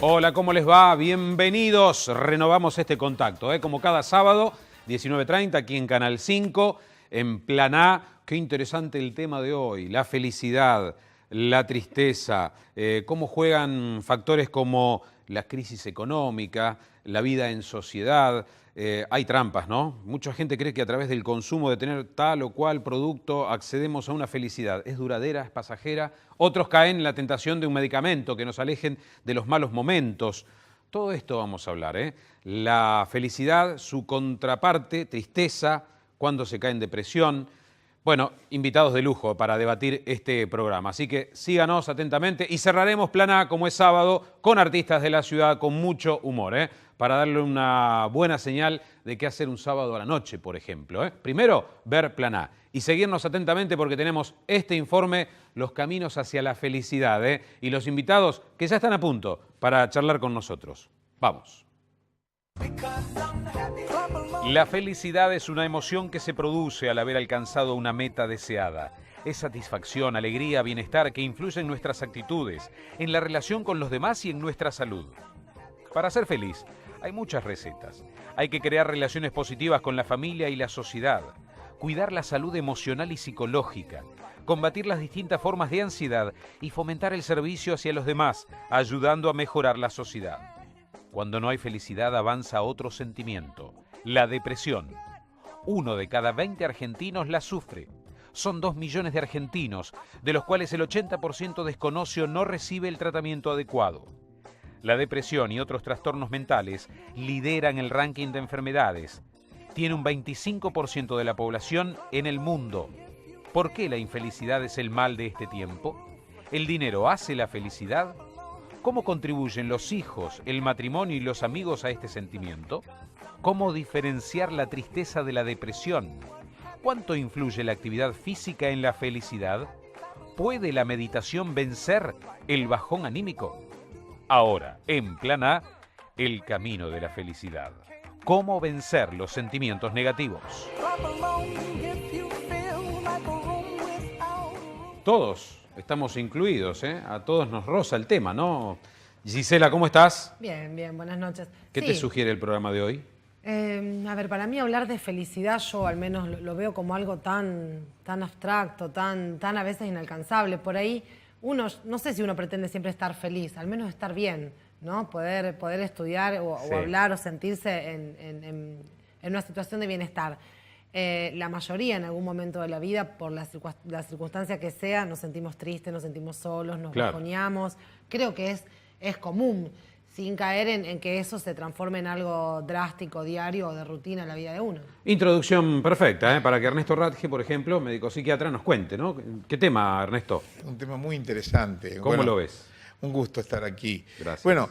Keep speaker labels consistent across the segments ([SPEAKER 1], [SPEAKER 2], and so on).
[SPEAKER 1] Hola, ¿cómo les va? Bienvenidos. Renovamos este contacto, como cada sábado, 19:30, aquí en Canal 5, en Plan A. Qué interesante el tema de hoy, la felicidad, la tristeza, cómo juegan factores como la crisis económica, la vida en sociedad. Hay trampas, ¿no? Mucha gente cree que a través del consumo de tener tal o cual producto accedemos a una felicidad. ¿Es duradera? ¿Es pasajera? Otros caen en la tentación de un medicamento que nos alejen de los malos momentos. Todo esto vamos a hablar, ¿eh? La felicidad, su contraparte, tristeza, cuando se cae en depresión. Bueno, invitados de lujo para debatir este programa. Así que síganos atentamente y cerraremos Plan A, como es sábado, con artistas de la ciudad con mucho humor, para darle una buena señal de qué hacer un sábado a la noche, por ejemplo. Primero, ver Plan A y seguirnos atentamente porque tenemos este informe, Los caminos hacia la felicidad, y los invitados que ya están a punto para charlar con nosotros. Vamos. La felicidad es una emoción que se produce al haber alcanzado una meta deseada. Es satisfacción, alegría, bienestar que influye en nuestras actitudes, en la relación con los demás y en nuestra salud. Para ser feliz, hay muchas recetas. Hay que crear relaciones positivas con la familia y la sociedad, cuidar la salud emocional y psicológica, combatir las distintas formas de ansiedad y fomentar el servicio hacia los demás, ayudando a mejorar la sociedad. Cuando no hay felicidad, avanza otro sentimiento, la depresión. 1 de cada 20 argentinos la sufre. Son 2 millones de argentinos, de los cuales el 80% desconoce o no recibe el tratamiento adecuado. La depresión y otros trastornos mentales lideran el ranking de enfermedades. Tiene un 25% de la población en el mundo. ¿Por qué la infelicidad es el mal de este tiempo? ¿El dinero hace la felicidad? ¿Cómo contribuyen los hijos, el matrimonio y los amigos a este sentimiento? ¿Cómo diferenciar la tristeza de la depresión? ¿Cuánto influye la actividad física en la felicidad? ¿Puede la meditación vencer el bajón anímico? Ahora, en Plan A, el camino de la felicidad. ¿Cómo vencer los sentimientos negativos? Todos estamos incluidos, a todos nos roza el tema, ¿no? Gisela, ¿cómo estás?
[SPEAKER 2] Bien, bien, buenas noches.
[SPEAKER 1] ¿Qué te sugiere el programa de hoy?
[SPEAKER 2] A ver, para mí hablar de felicidad yo al menos lo veo como algo tan abstracto, tan a veces inalcanzable. Por ahí uno, no sé si uno pretende siempre estar feliz, al menos estar bien, ¿no? Poder estudiar o hablar o sentirse en una situación de bienestar. La mayoría en algún momento de la vida, por la circunstancia que sea, nos sentimos tristes, nos sentimos solos, nos bajoneamos. Creo que es común, sin caer en que eso se transforme en algo drástico, diario o de rutina en la vida de uno.
[SPEAKER 1] Introducción perfecta, para que Ernesto Radke, por ejemplo, médico psiquiatra, nos cuente, ¿no? ¿Qué tema, Ernesto?
[SPEAKER 3] Un tema muy interesante.
[SPEAKER 1] ¿Cómo lo ves?
[SPEAKER 3] Un gusto estar aquí.
[SPEAKER 1] Gracias.
[SPEAKER 3] Bueno,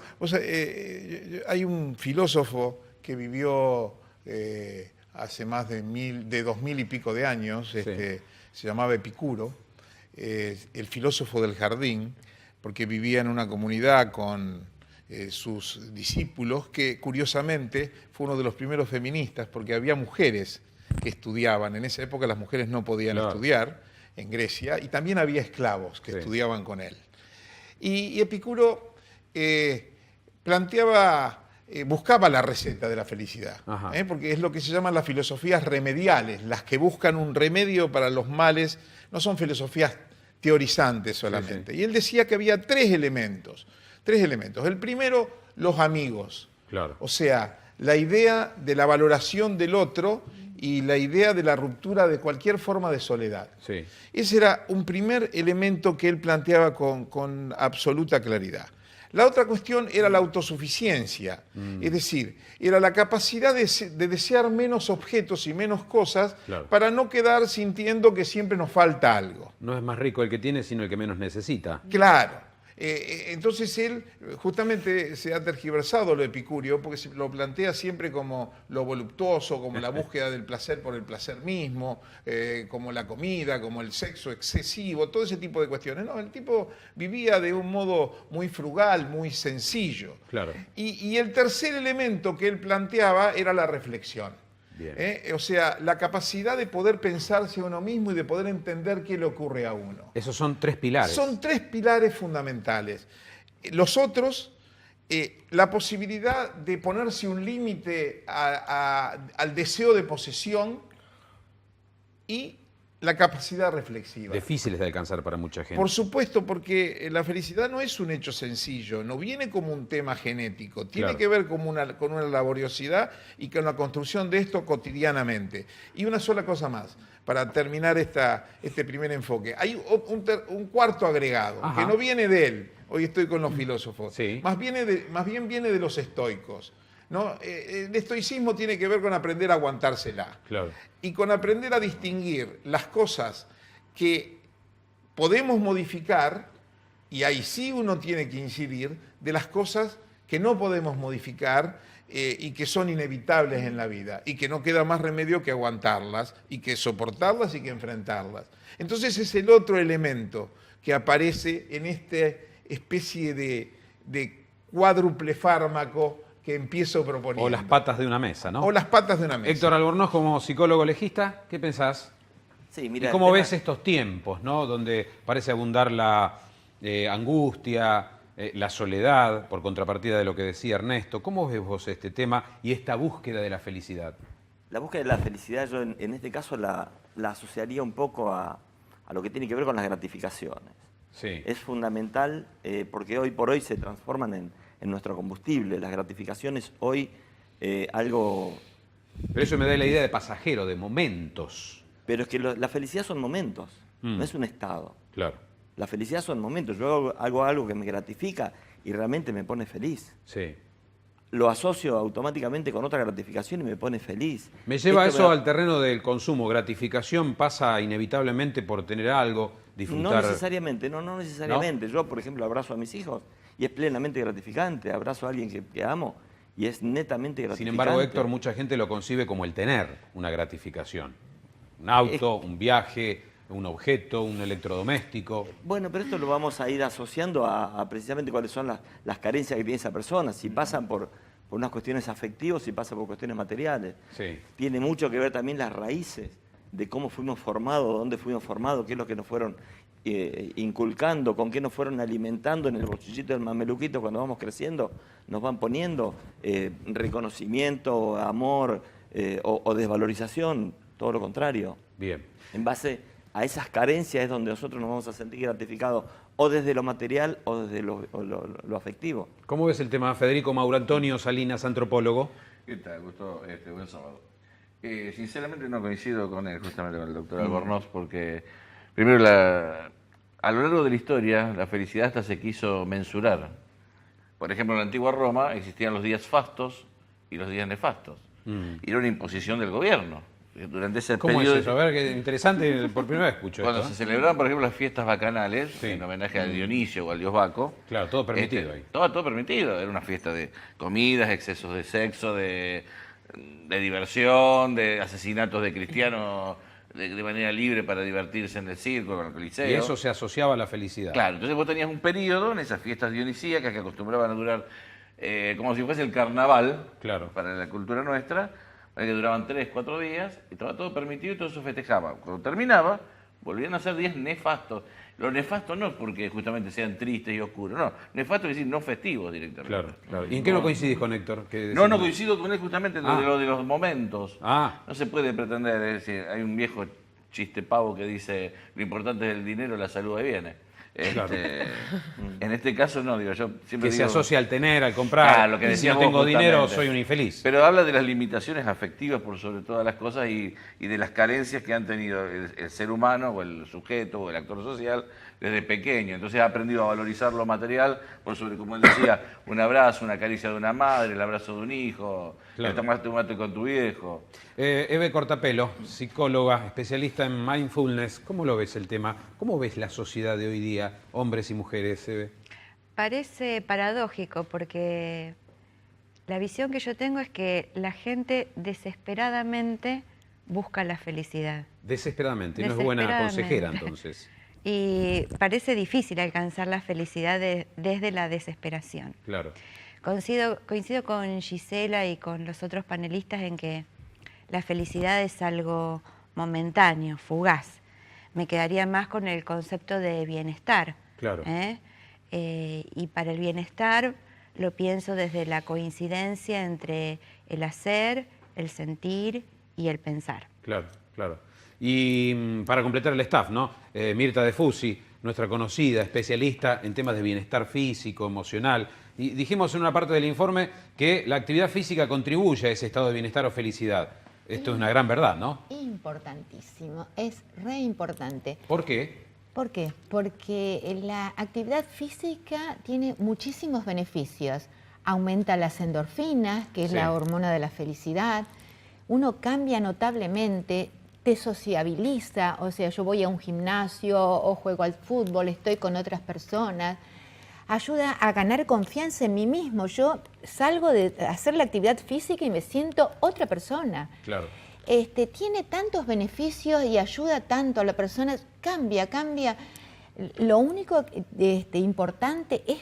[SPEAKER 3] hay un filósofo que vivió hace más de 2000 y pico de años, se llamaba Epicuro, el filósofo del jardín, porque vivía en una comunidad con sus discípulos, que curiosamente fue uno de los primeros feministas, porque había mujeres que estudiaban. En esa época las mujeres no podían estudiar en Grecia, y también había esclavos que estudiaban con él. Y Epicuro buscaba la receta de la felicidad, porque es lo que se llaman las filosofías remediales, las que buscan un remedio para los males, no son filosofías teorizantes solamente. Y él decía que había tres elementos. El primero, los amigos.
[SPEAKER 1] Claro.
[SPEAKER 3] O sea, la idea de la valoración del otro y la idea de la ruptura de cualquier forma de soledad.
[SPEAKER 1] Sí.
[SPEAKER 3] Ese era un primer elemento que él planteaba con absoluta claridad. La otra cuestión era la autosuficiencia, es decir, era la capacidad de desear menos objetos y menos cosas para no quedar sintiendo que siempre nos falta algo.
[SPEAKER 1] No es más rico el que tiene, sino el que menos necesita.
[SPEAKER 3] Claro. Entonces él justamente se ha tergiversado lo epicurio porque lo plantea siempre como lo voluptuoso, como la búsqueda del placer por el placer mismo, como la comida, como el sexo excesivo, todo ese tipo de cuestiones. No, el tipo vivía de un modo muy frugal, muy sencillo.
[SPEAKER 1] Claro.
[SPEAKER 3] Y el tercer elemento que él planteaba era la reflexión. O sea, la capacidad de poder pensarse a uno mismo y de poder entender qué le ocurre a uno.
[SPEAKER 1] Esos son tres pilares.
[SPEAKER 3] Son tres pilares fundamentales. Los otros la posibilidad de ponerse un límite al deseo de posesión y la capacidad reflexiva.
[SPEAKER 1] Difíciles de alcanzar para mucha gente.
[SPEAKER 3] Por supuesto, porque la felicidad no es un hecho sencillo, no viene como un tema genético, tiene que ver con una laboriosidad y con la construcción de esto cotidianamente. Y una sola cosa más, para terminar este primer enfoque. Hay un cuarto agregado, que no viene de él, hoy estoy con los filósofos, más bien viene de los estoicos. ¿No? El estoicismo tiene que ver con aprender a aguantársela.
[SPEAKER 1] Claro.
[SPEAKER 3] Y con aprender a distinguir las cosas que podemos modificar, y ahí sí uno tiene que incidir, de las cosas que no podemos modificar y que son inevitables en la vida, y que no queda más remedio que aguantarlas, y que soportarlas y que enfrentarlas. Entonces es el otro elemento que aparece en esta especie de cuádruple fármaco que empiezo proponiendo.
[SPEAKER 1] O las patas de una mesa, ¿no?
[SPEAKER 3] O las patas de una mesa.
[SPEAKER 1] Héctor Albornoz, como psicólogo legista, ¿qué pensás?
[SPEAKER 4] Sí, mira,
[SPEAKER 1] ¿Y cómo ves estos tiempos, ¿no? Donde parece abundar la angustia, la soledad, por contrapartida de lo que decía Ernesto. ¿Cómo ves vos este tema y esta búsqueda de la felicidad?
[SPEAKER 4] La búsqueda de la felicidad yo en este caso la asociaría un poco a lo que tiene que ver con las gratificaciones.
[SPEAKER 1] Sí.
[SPEAKER 4] Es fundamental porque hoy por hoy se transforman en nuestro combustible. Las gratificaciones hoy algo...
[SPEAKER 1] Pero eso me da la idea de pasajero, de momentos.
[SPEAKER 4] Pero es que la felicidad son momentos, no es un estado.
[SPEAKER 1] Claro.
[SPEAKER 4] La felicidad son momentos. Yo hago algo que me gratifica y realmente me pone feliz.
[SPEAKER 1] Sí.
[SPEAKER 4] Lo asocio automáticamente con otra gratificación y me pone feliz.
[SPEAKER 1] Me lleva eso al terreno del consumo. Gratificación pasa inevitablemente por tener algo, disfrutar.
[SPEAKER 4] No necesariamente, no necesariamente. ¿No? Yo, por ejemplo, abrazo a mis hijos y es plenamente gratificante. Abrazo a alguien que amo y es netamente gratificante.
[SPEAKER 1] Sin embargo, Héctor, mucha gente lo concibe como el tener una gratificación. Un auto, un viaje, un objeto, un electrodoméstico.
[SPEAKER 4] Bueno, pero esto lo vamos a ir asociando a precisamente cuáles son las carencias que tiene esa persona. Si pasan por unas cuestiones afectivas, si pasan por cuestiones materiales.
[SPEAKER 1] Sí.
[SPEAKER 4] Tiene mucho que ver también las raíces de cómo fuimos formados, dónde fuimos formados, qué es lo que nos fueron inculcando, con qué nos fueron alimentando en el bolsillito del mameluquito cuando vamos creciendo, nos van poniendo reconocimiento, amor o desvalorización, todo lo contrario.
[SPEAKER 1] Bien.
[SPEAKER 4] En base a esas carencias es donde nosotros nos vamos a sentir gratificados, o desde lo material o desde lo afectivo.
[SPEAKER 1] ¿Cómo ves el tema? Federico Maurantonio Salinas, antropólogo.
[SPEAKER 5] ¿Qué tal? Gusto, buen sábado. Sinceramente no coincido con él, justamente con el doctor Albornoz, porque primero a lo largo de la historia la felicidad hasta se quiso mensurar. Por ejemplo, en la antigua Roma existían los días fastos y los días nefastos. Y era una imposición del gobierno. Durante ese
[SPEAKER 1] ¿Cómo
[SPEAKER 5] periodo,
[SPEAKER 1] es eso? A ver, qué interesante, por primera vez escucho
[SPEAKER 5] cuando
[SPEAKER 1] esto.
[SPEAKER 5] se celebraban, por ejemplo, las fiestas bacanales,
[SPEAKER 1] Sí.
[SPEAKER 5] en homenaje a Dionisio o al dios Baco.
[SPEAKER 1] Claro, todo permitido ahí.
[SPEAKER 5] Todo permitido. Era una fiesta de comidas, excesos de sexo, de diversión, de asesinatos de cristianos de manera libre para divertirse en el circo, con el coliseo.
[SPEAKER 1] Y eso se asociaba a la felicidad.
[SPEAKER 5] Claro, entonces vos tenías un periodo en esas fiestas dionisíacas que acostumbraban a durar como si fuese el carnaval,
[SPEAKER 1] Claro.
[SPEAKER 5] para la cultura nuestra, que duraban 3, 4 días, y estaba todo permitido y todo se festejaba. Cuando terminaba, volvían a ser días nefastos. Lo nefasto no es porque justamente sean tristes y oscuros, no. Nefasto es decir, no festivos directamente.
[SPEAKER 1] Claro, claro. ¿Y en qué no coincidís con Héctor?
[SPEAKER 5] No coincido con él justamente en lo de los momentos.
[SPEAKER 1] Ah.
[SPEAKER 5] No se puede pretender, es decir, hay un viejo chiste pavo que dice, lo importante es el dinero, la salud ahí viene.
[SPEAKER 1] Claro.
[SPEAKER 5] En este caso no, digo, yo siempre
[SPEAKER 1] Que
[SPEAKER 5] digo,
[SPEAKER 1] se asocia al tener, al comprar.
[SPEAKER 5] Claro, lo que
[SPEAKER 1] Y si
[SPEAKER 5] decías
[SPEAKER 1] no
[SPEAKER 5] vos
[SPEAKER 1] tengo dinero,
[SPEAKER 5] justamente.
[SPEAKER 1] soy un infeliz.
[SPEAKER 5] Pero habla de las limitaciones afectivas por sobre todas las cosas y de las carencias que han tenido el ser humano o el sujeto o el actor social desde pequeño. Entonces ha aprendido a valorizar lo material por sobre, como él decía, un abrazo, una caricia de una madre, el abrazo de un hijo,
[SPEAKER 1] Claro.
[SPEAKER 5] el tomarte un mate con tu viejo.
[SPEAKER 1] Eve Cortapelo, psicóloga, especialista en mindfulness. ¿Cómo lo ves el tema? ¿Cómo ves la sociedad de hoy día, hombres y mujeres, Eve?
[SPEAKER 6] Parece paradójico porque la visión que yo tengo es que la gente desesperadamente busca la felicidad.
[SPEAKER 1] Desesperadamente, no es buena consejera entonces.
[SPEAKER 6] Y parece difícil alcanzar la felicidad desde la desesperación.
[SPEAKER 1] Claro.
[SPEAKER 6] Coincido con Gisela y con los otros panelistas en que la felicidad es algo momentáneo, fugaz. Me quedaría más con el concepto de bienestar.
[SPEAKER 1] Claro.
[SPEAKER 6] Y para el bienestar, lo pienso desde la coincidencia entre el hacer, el sentir y el pensar.
[SPEAKER 1] Claro, claro. Y para completar el staff, ¿no? Mirta De Fusi, nuestra conocida especialista en temas de bienestar físico, emocional. Y dijimos en una parte del informe que la actividad física contribuye a ese estado de bienestar o felicidad. Esto es una gran verdad, ¿no?
[SPEAKER 7] Importantísimo, es re importante.
[SPEAKER 1] ¿Por qué?
[SPEAKER 7] ¿Por qué? Porque la actividad física tiene muchísimos beneficios. Aumenta las endorfinas, que es la hormona de la felicidad. Uno cambia notablemente, te sociabiliza, o sea, yo voy a un gimnasio o juego al fútbol, estoy con otras personas. Ayuda a ganar confianza en mí mismo. Yo salgo de hacer la actividad física y me siento otra persona.
[SPEAKER 1] Claro.
[SPEAKER 7] Tiene tantos beneficios y ayuda tanto a la persona, cambia. Lo único importante es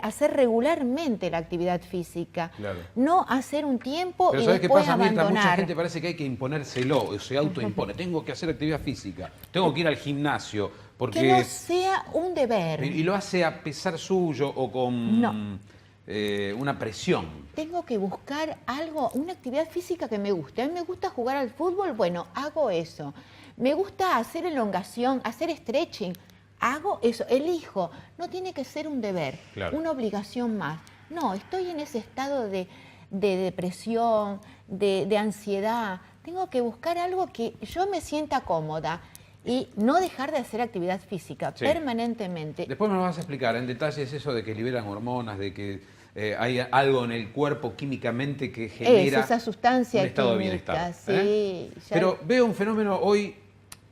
[SPEAKER 7] hacer regularmente la actividad física,
[SPEAKER 1] Claro.
[SPEAKER 7] no hacer un tiempo
[SPEAKER 1] Pero
[SPEAKER 7] y
[SPEAKER 1] ¿sabes qué
[SPEAKER 7] después
[SPEAKER 1] pasa, Mirta?
[SPEAKER 7] abandonar.
[SPEAKER 1] Mucha gente parece que hay que imponérselo, o se autoimpone. Tengo que hacer actividad física, tengo que ir al gimnasio, porque...
[SPEAKER 7] Que no sea un deber.
[SPEAKER 1] Y lo hace a pesar suyo o con
[SPEAKER 7] No.
[SPEAKER 1] Una presión.
[SPEAKER 7] Tengo que buscar algo, una actividad física que me guste. A mí me gusta jugar al fútbol, bueno, hago eso. Me gusta hacer elongación, hacer stretching, hago eso, elijo. No tiene que ser un deber,
[SPEAKER 1] Claro.
[SPEAKER 7] una obligación más. No, estoy en ese estado de depresión, de ansiedad. Tengo que buscar algo que yo me sienta cómoda y no dejar de hacer actividad física permanentemente.
[SPEAKER 1] Después me lo vas a explicar en detalles eso de que liberan hormonas, de que hay algo en el cuerpo químicamente que genera
[SPEAKER 7] Esa sustancia
[SPEAKER 1] un estado de
[SPEAKER 7] química,
[SPEAKER 1] bienestar.
[SPEAKER 7] sí. Ya-
[SPEAKER 1] Pero veo un fenómeno hoy,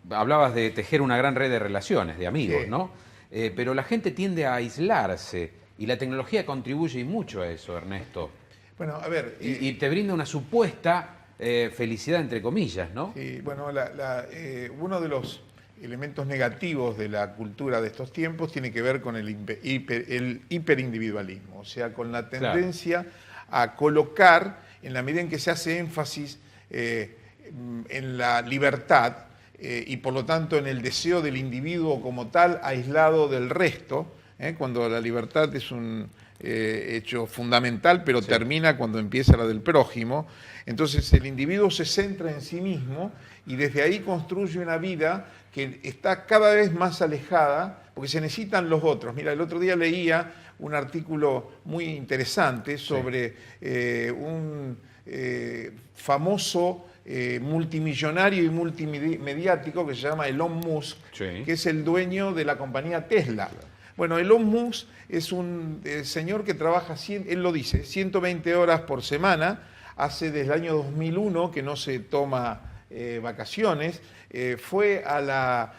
[SPEAKER 1] hablabas de tejer una gran red de relaciones, de amigos,
[SPEAKER 3] Sí.
[SPEAKER 1] ¿no? Pero la gente tiende a aislarse y la tecnología contribuye mucho a eso, Ernesto.
[SPEAKER 3] Bueno, a ver...
[SPEAKER 1] Y te brinda una supuesta felicidad, entre comillas, ¿no?
[SPEAKER 3] Sí, bueno, uno de los elementos negativos de la cultura de estos tiempos tiene que ver con el hiperindividualismo, o sea, con la tendencia a colocar, en la medida en que se hace énfasis en la libertad y por lo tanto en el deseo del individuo como tal, aislado del resto, cuando la libertad es un hecho fundamental, pero termina cuando empieza la del prójimo. Entonces el individuo se centra en sí mismo y desde ahí construye una vida que está cada vez más alejada, porque se necesitan los otros. Mira, el otro día leía un artículo muy interesante sobre un famoso multimillonario y multimediático que se llama Elon Musk, que es el dueño de la compañía Tesla. Bueno, Elon Musk es un señor que trabaja, él lo dice, 120 horas por semana, hace desde el año 2001 que no se toma vacaciones, fue a la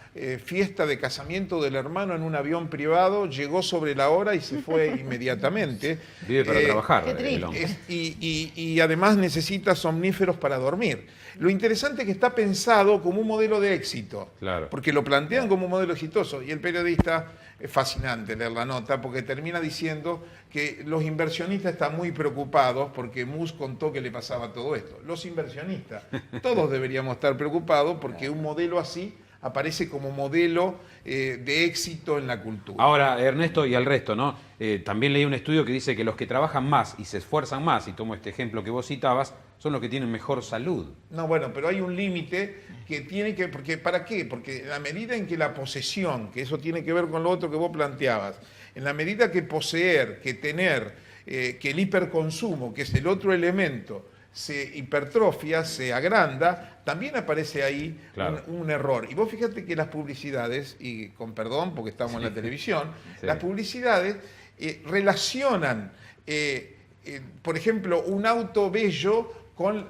[SPEAKER 3] fiesta de casamiento del hermano en un avión privado, llegó sobre la hora y se fue inmediatamente.
[SPEAKER 1] Vive para trabajar,
[SPEAKER 7] qué triste.
[SPEAKER 1] Elon.
[SPEAKER 3] Y además necesita somníferos para dormir. Lo interesante es que está pensado como un modelo de éxito,
[SPEAKER 1] Claro.
[SPEAKER 3] porque lo plantean como un modelo exitoso. Y el periodista, es fascinante leer la nota, porque termina diciendo que los inversionistas están muy preocupados porque Musk contó que le pasaba todo esto. Los inversionistas, todos deberíamos estar preocupados porque un modelo así aparece como modelo de éxito en la cultura.
[SPEAKER 1] Ahora, Ernesto, y al resto, ¿no? También leí un estudio que dice que los que trabajan más y se esfuerzan más, y tomo este ejemplo que vos citabas, son los que tienen mejor salud.
[SPEAKER 3] No, bueno, pero hay un límite que tiene que... Porque, ¿para qué? Porque en la medida en que la posesión, que eso tiene que ver con lo otro que vos planteabas, en la medida que poseer, que tener, que el hiperconsumo, que es el otro elemento, se hipertrofia, se agranda, también aparece ahí un error. Y vos fíjate que las publicidades, y con perdón porque estamos en la televisión, las publicidades relacionan, por ejemplo, un auto bello con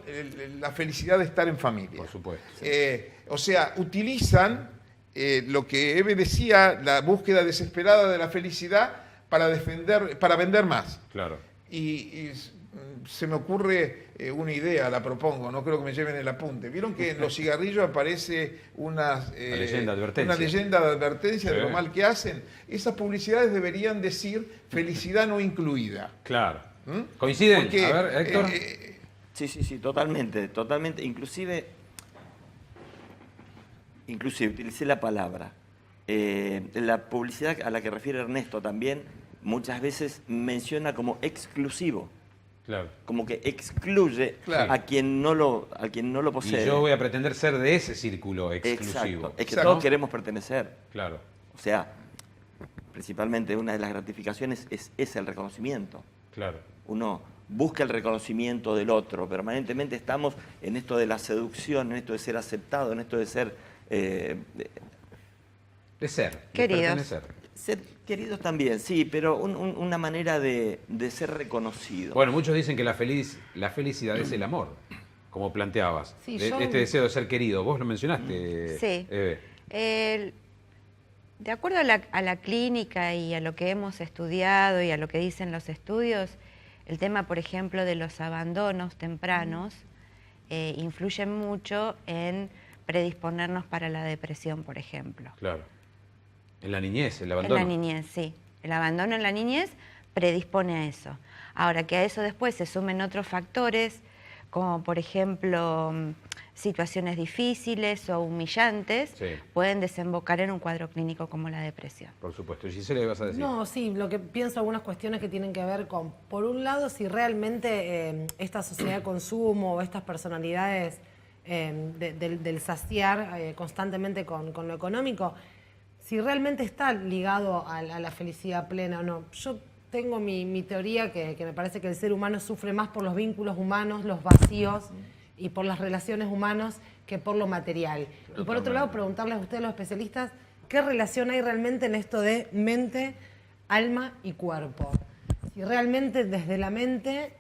[SPEAKER 3] la felicidad de estar en familia.
[SPEAKER 1] Por supuesto.
[SPEAKER 3] O sea, utilizan lo que Eve decía, la búsqueda desesperada de la felicidad para vender más.
[SPEAKER 1] Claro.
[SPEAKER 3] Y se me ocurre una idea, la propongo, no creo que me lleven el apunte. ¿Vieron que en los cigarrillos aparece una leyenda de advertencia de lo mal que hacen? Esas publicidades deberían decir felicidad no incluida.
[SPEAKER 1] Claro. ¿Coinciden?
[SPEAKER 3] Porque,
[SPEAKER 1] a ver, Héctor.
[SPEAKER 4] Sí, totalmente. Inclusive utilicé la palabra. La publicidad a la que refiere Ernesto también muchas veces menciona como exclusivo.
[SPEAKER 1] Claro.
[SPEAKER 4] Como que excluye
[SPEAKER 3] Claro.
[SPEAKER 4] a quien no lo posee.
[SPEAKER 1] Y yo voy a pretender ser de ese círculo exclusivo.
[SPEAKER 4] Exacto. Es que
[SPEAKER 3] Exacto.
[SPEAKER 4] todos queremos pertenecer.
[SPEAKER 1] Claro.
[SPEAKER 4] O sea, principalmente una de las gratificaciones es el reconocimiento.
[SPEAKER 1] Claro.
[SPEAKER 4] Uno busca el reconocimiento del otro. Permanentemente estamos en esto de la seducción, en esto de ser aceptado, en esto de ser,
[SPEAKER 1] De ser.
[SPEAKER 6] Queridos.
[SPEAKER 1] De pertenecer.
[SPEAKER 4] ser queridos también, sí, pero una manera de ser reconocido.
[SPEAKER 1] Bueno, muchos dicen que la felicidad es el amor, como planteabas.
[SPEAKER 2] Sí,
[SPEAKER 1] De-
[SPEAKER 2] yo-
[SPEAKER 1] Este deseo de ser querido. Vos lo mencionaste,
[SPEAKER 6] Sí.
[SPEAKER 1] Eve.
[SPEAKER 6] De acuerdo a la clínica y a lo que hemos estudiado y a lo que dicen los estudios, el tema, por ejemplo, de los abandonos tempranos influye mucho en predisponernos para la depresión, por ejemplo.
[SPEAKER 1] Claro. En la niñez, el abandono.
[SPEAKER 6] En la niñez, sí. El abandono en la niñez predispone a eso. Ahora, que a eso después se sumen otros factores, como por ejemplo situaciones difíciles o humillantes,
[SPEAKER 1] Sí.
[SPEAKER 6] pueden desembocar en un cuadro clínico como la depresión.
[SPEAKER 1] Por supuesto. Gisela, ¿qué vas a decir?
[SPEAKER 2] No, sí, lo que pienso algunas cuestiones que tienen que ver con, por un lado, si realmente esta sociedad de consumo o estas personalidades del saciar constantemente con lo económico, si realmente está ligado a la felicidad plena o no. Yo tengo mi teoría que me parece que el ser humano sufre más por los vínculos humanos, los vacíos y por las relaciones humanas que por lo material. Y por otro lado, preguntarles a ustedes, los especialistas, ¿qué relación hay realmente en esto de mente, alma y cuerpo? Si realmente desde la mente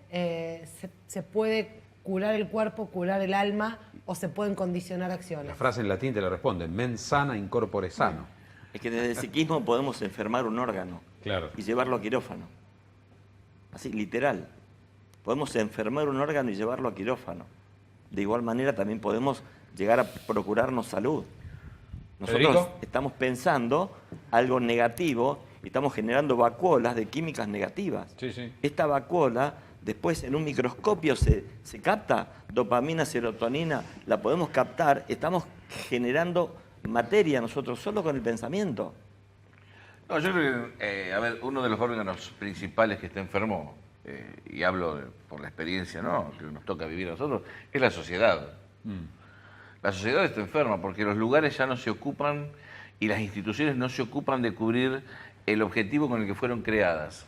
[SPEAKER 2] se puede curar el cuerpo, curar el alma, o se pueden condicionar acciones.
[SPEAKER 1] La frase en latín te la responden. Mens sana in corpore sano.
[SPEAKER 4] Es que desde el psiquismo podemos enfermar un órgano
[SPEAKER 1] Claro.
[SPEAKER 4] y llevarlo a quirófano. Así, literal. Podemos enfermar un órgano y llevarlo a quirófano. De igual manera también podemos llegar a procurarnos salud. Nosotros
[SPEAKER 1] Federico.
[SPEAKER 4] estamos pensando algo negativo y estamos generando vacuolas de químicas negativas.
[SPEAKER 1] Sí, sí.
[SPEAKER 4] Esta vacuola después en un microscopio se capta dopamina, serotonina, la podemos captar, estamos generando materia nosotros solo con el pensamiento.
[SPEAKER 5] No, yo creo que, a ver, uno de los órganos principales que está enfermo, y hablo por la experiencia, ¿no?, que nos toca vivir a nosotros, es la sociedad. La sociedad está enferma porque los lugares ya no se ocupan y las instituciones no se ocupan de cubrir el objetivo con el que fueron creadas.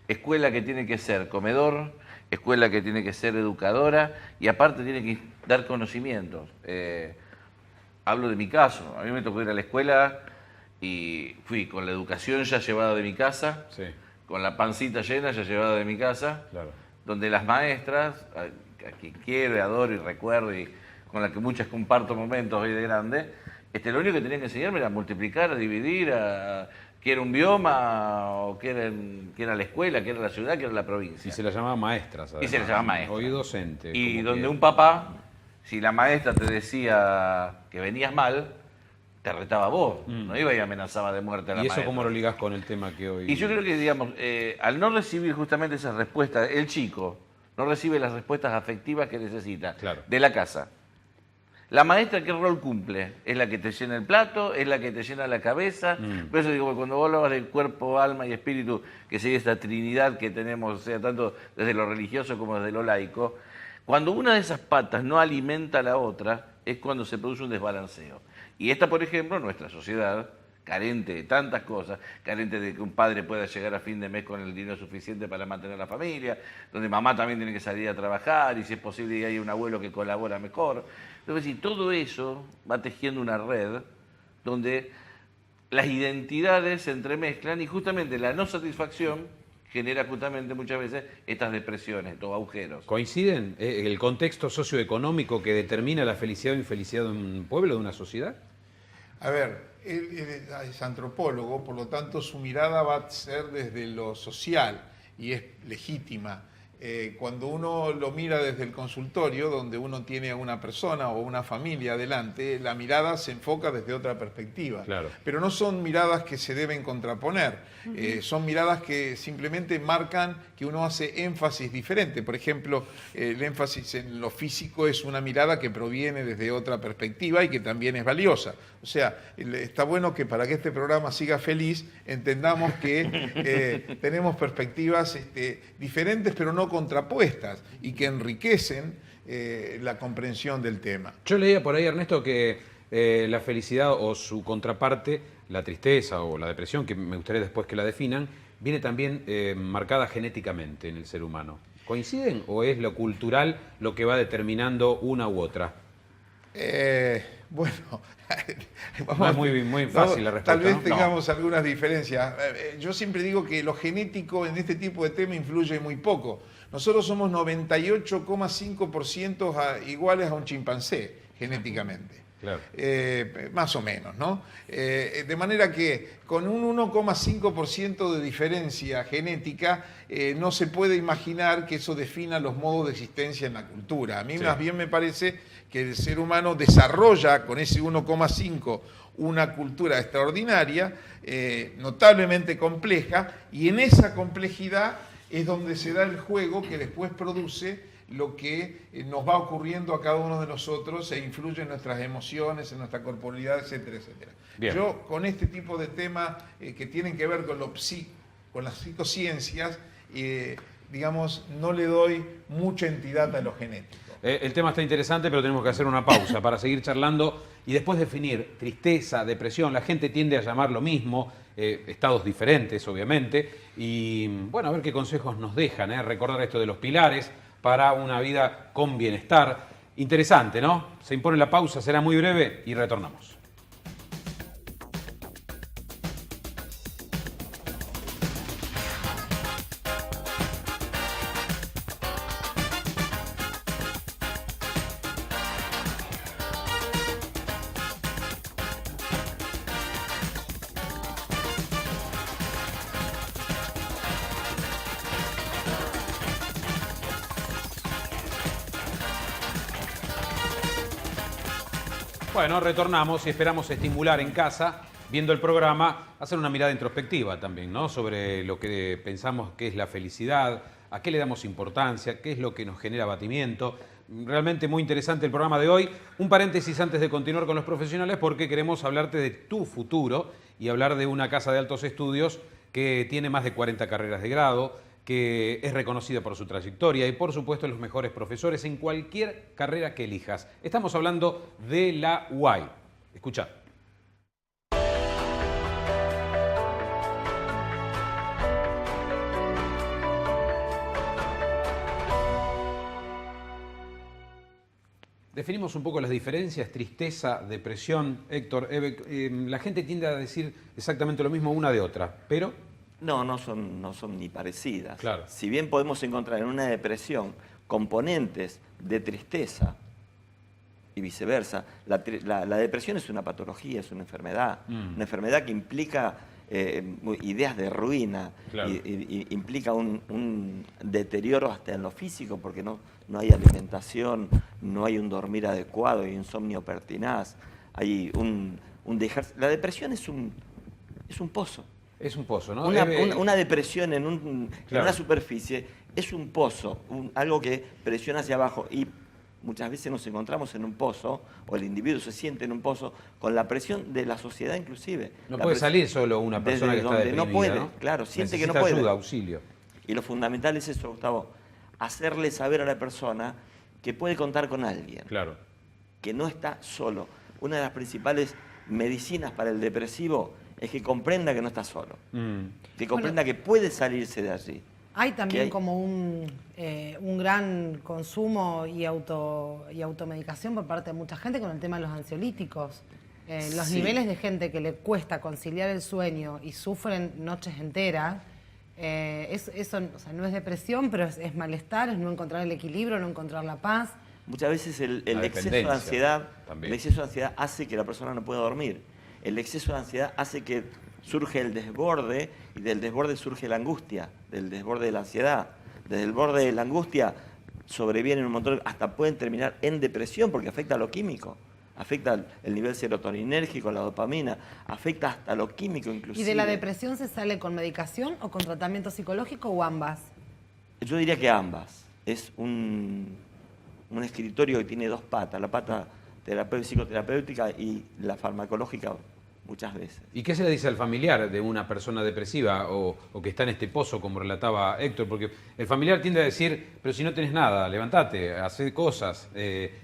[SPEAKER 5] Escuela que tiene que ser comedor, escuela que tiene que ser educadora y aparte tiene que dar conocimientos. Hablo de mi caso, a mí me tocó ir a la escuela y fui con la educación ya llevada de mi casa,
[SPEAKER 1] Sí.
[SPEAKER 5] con la pancita llena ya llevada de mi casa,
[SPEAKER 1] Claro.
[SPEAKER 5] donde las maestras, a quien quiero y adoro y recuerdo y con la que muchas comparto momentos hoy de grande, lo único que tenían que enseñarme era multiplicar, a dividir, qué era un bioma, o qué era la escuela, qué era la ciudad, qué era la provincia.
[SPEAKER 1] Y se la llamaba maestras.
[SPEAKER 5] Y se la llamaba maestra.
[SPEAKER 1] Hoy docente.
[SPEAKER 5] Y
[SPEAKER 1] como
[SPEAKER 5] donde
[SPEAKER 1] que-
[SPEAKER 5] un papá, si la maestra te decía que venías mal, te retaba a vos, no iba y amenazaba de muerte a la
[SPEAKER 1] ¿Y eso
[SPEAKER 5] maestra.
[SPEAKER 1] cómo lo ligás con el tema que hoy...?
[SPEAKER 5] Y yo creo que, digamos, al no recibir justamente esas respuestas, el chico no recibe las respuestas afectivas que necesita
[SPEAKER 1] Claro.
[SPEAKER 5] de la casa. La maestra, ¿qué rol cumple? Es la que te llena el plato, es la que te llena la cabeza. Por eso digo, cuando vos hablas del cuerpo, alma y espíritu, que sería esta trinidad que tenemos, o sea, tanto desde lo religioso como desde lo laico, cuando una de esas patas no alimenta a la otra, es cuando se produce un desbalanceo. Y esta, por ejemplo, nuestra sociedad, carente de tantas cosas, carente de que un padre pueda llegar a fin de mes con el dinero suficiente para mantener la familia, donde mamá también tiene que salir a trabajar y si es posible hay un abuelo que colabora mejor. Entonces, todo eso va tejiendo una red donde las identidades se entremezclan y justamente la no satisfacción genera justamente muchas veces estas depresiones, estos agujeros.
[SPEAKER 1] ¿Coinciden el contexto socioeconómico que determina la felicidad o infelicidad de un pueblo, de una sociedad?
[SPEAKER 3] A ver, él es antropólogo, por lo tanto su mirada va a ser desde lo social y es legítima. Cuando uno lo mira desde el consultorio, donde uno tiene a una persona o una familia adelante, la mirada se enfoca desde otra perspectiva.
[SPEAKER 1] Claro.
[SPEAKER 3] Pero no son miradas que se deben contraponer, son miradas que simplemente marcan que uno hace énfasis diferente. Por ejemplo, el énfasis en lo físico es una mirada que proviene desde otra perspectiva y que también es valiosa. O sea, está bueno que para que este programa siga feliz, entendamos que tenemos perspectivas diferentes, pero no contrapuestas, y que enriquecen la comprensión del tema.
[SPEAKER 1] Yo leía por ahí, Ernesto, que la felicidad o su contraparte, la tristeza o la depresión, que me gustaría después que la definan, viene también marcada genéticamente en el ser humano. ¿Coinciden o es lo cultural lo que va determinando una u otra?
[SPEAKER 3] Bueno,
[SPEAKER 1] no es muy fácil la respuesta.
[SPEAKER 3] Tal vez
[SPEAKER 1] ¿no?
[SPEAKER 3] tengamos algunas diferencias. Yo siempre digo que lo genético en este tipo de tema influye muy poco. Nosotros somos 98,5% iguales a un chimpancé genéticamente.
[SPEAKER 1] Claro.
[SPEAKER 3] Más o menos, ¿no? De manera que con un 1,5% de diferencia genética no se puede imaginar que eso defina los modos de existencia en la cultura. A mí más bien me parece que el ser humano desarrolla con ese 1,5 una cultura extraordinaria, notablemente compleja, y en esa complejidad es donde se da el juego que después produce lo que nos va ocurriendo a cada uno de nosotros e influye en nuestras emociones, en nuestra corporalidad, etcétera, etcétera.
[SPEAKER 1] Bien.
[SPEAKER 3] Yo con este tipo de temas que tienen que ver con con las psicociencias, digamos, no le doy mucha entidad a lo genético.
[SPEAKER 1] El tema está interesante, pero tenemos que hacer una pausa para seguir charlando y después definir tristeza, depresión. La gente tiende a llamar lo mismo, estados diferentes, obviamente. Y bueno, a ver qué consejos nos dejan, recordar esto de los pilares para una vida con bienestar. Interesante, ¿no? Se impone la pausa, será muy breve y retornamos. Bueno, retornamos y esperamos estimular en casa, viendo el programa, hacer una mirada introspectiva también, ¿no? Sobre lo que pensamos que es la felicidad, a qué le damos importancia, qué es lo que nos genera abatimiento. Realmente muy interesante el programa de hoy. Un paréntesis antes de continuar con los profesionales, porque queremos hablarte de tu futuro y hablar de una casa de altos estudios que tiene más de 40 carreras de grado, que es reconocida por su trayectoria y, por supuesto, los mejores profesores en cualquier carrera que elijas. Estamos hablando de la UAI. Escucha. Definimos un poco las diferencias, tristeza, depresión. Héctor, la gente tiende a decir exactamente lo mismo una de otra, pero...
[SPEAKER 4] No son ni parecidas.
[SPEAKER 1] Claro.
[SPEAKER 4] Si bien podemos encontrar en una depresión componentes de tristeza y viceversa, la depresión es una patología, es una enfermedad que implica ideas de ruina,
[SPEAKER 1] claro.
[SPEAKER 4] implica un deterioro hasta en lo físico, porque no hay alimentación, no hay un dormir adecuado, hay insomnio pertinaz, hay un dejar... La depresión es un pozo.
[SPEAKER 1] Es un pozo, ¿no?
[SPEAKER 4] Una depresión en
[SPEAKER 1] Claro.
[SPEAKER 4] una superficie es un pozo, algo que presiona hacia abajo, y muchas veces nos encontramos en un pozo, o el individuo se siente en un pozo, con la presión de la sociedad inclusive.
[SPEAKER 1] No puede salir solo una persona que está deprimida,
[SPEAKER 4] no puede,
[SPEAKER 1] ¿no?
[SPEAKER 4] claro, siente que no
[SPEAKER 1] Necesita
[SPEAKER 4] puede.
[SPEAKER 1] ayuda, auxilio.
[SPEAKER 4] Y lo fundamental es eso, Gustavo, hacerle saber a la persona que puede contar con alguien,
[SPEAKER 1] Claro.
[SPEAKER 4] que no está solo. Una de las principales medicinas para el depresivo es que comprenda que no está solo, que comprenda que puede salirse de allí.
[SPEAKER 2] Hay también como un gran consumo y automedicación por parte de mucha gente con el tema de los ansiolíticos. Los niveles de gente que le cuesta conciliar el sueño y sufren noches enteras, eso o sea, no es depresión, pero es malestar, es no encontrar el equilibrio, no encontrar la paz.
[SPEAKER 4] Muchas veces el exceso de ansiedad, hace que la persona no pueda dormir. El exceso de ansiedad hace que surge el desborde, y del desborde surge la angustia, del desborde de la ansiedad. desde el borde de la angustia sobrevienen un montón, hasta pueden terminar en depresión porque afecta a lo químico. Afecta el nivel serotoninérgico, la dopamina, afecta hasta lo químico inclusive.
[SPEAKER 2] ¿Y de la depresión se sale con medicación o con tratamiento psicológico o ambas?
[SPEAKER 4] Yo diría que ambas. Es un escritorio que tiene dos patas, la pata psicoterapéutica y la farmacológica muchas veces.
[SPEAKER 1] ¿Y qué se le dice al familiar de una persona depresiva o que está en este pozo, como relataba Héctor? Porque el familiar tiende a decir, pero si no tenés nada, levántate, hacé cosas,